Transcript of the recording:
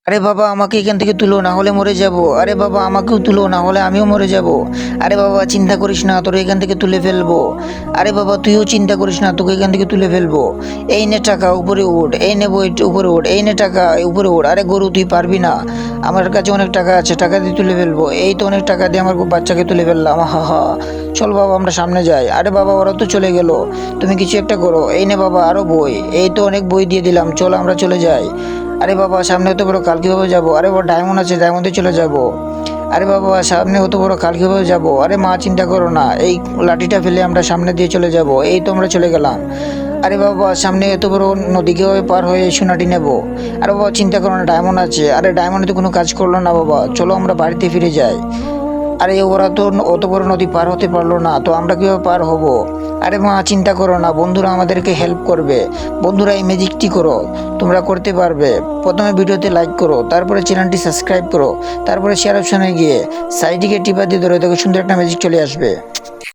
আরে বাবা আমাকে এখান থেকে তুলো, না হলে মরে যাব। আরে বাবা আমাকেও তুলো, না হলে আমিও মরে যাব। আরে বাবা চিন্তা করিস না, তোর এখান থেকে তুলে ফেলবো। আরে বাবা তুইও চিন্তা করিস না, তোকে এখান থেকে তুলে ফেলবো। এই নে টাকা, উপরে উঠ। এই নে বই, উপরে উঠ। এই নে টাকা, উপরে উঠ। আরে গরু তুই পারবি না, আমার কাছে অনেক টাকা আছে, টাকা দিয়ে তুলে ফেলবো। এই তো অনেক টাকা দিয়ে আমার বাচ্চাকে তুলে ফেললাম, হা হা। চল বাবা আমরা সামনে যাই। আরে বাবা ওরা তো চলে গেল, তুমি কিছু একটা করো। এই নে বাবা আরো বই, এই তো অনেক বই দিয়ে দিলাম, চল আমরা চলে যাই। আরে বাবা সামনে হতে বড় কাল কিভাবে যাবো? আরে বাবা ডায়মন্ড আছে, ডায়মন্ডে চলে যাব। আরে বাবা সামনে হতে বড় কাল কিভাবে যাবো? আরে মা চিন্তা করো না, এই লাঠিটা ফেলে আমরা সামনে দিয়ে চলে যাব। এই তো আমরা চলে গেলাম। আরে বাবা সামনে এত বড় নদী কিভাবে পার হয়ে এই সোনাটি নেবো? আরে বাবা চিন্তা করো না, ডায়মন্ড আছে। আরে ডায়মন্ডে তো কোনো কাজ করলো না বাবা, চলো আমরা বাড়িতে ফিরে যাই। আরে ওরা তো অত বড় নদী পার হতে পারলো না, তো আমরা কিভাবে পার হব? আরে মা চিন্তা করো না, বন্ধুরা আমাদেরকে হেল্প করবে। বন্ধুরা এই ম্যাজিকটি করো, তোমরা করতে পারবে। প্রথমে ভিডিওতে লাইক করো, তারপরে চ্যানেলটি সাবস্ক্রাইব করো, তারপরে শেয়ার অপশনে গিয়ে সাইডটিকে টিপা দিয়ে ধরে দেখো সুন্দর একটা ম্যাজিক চলে আসবে।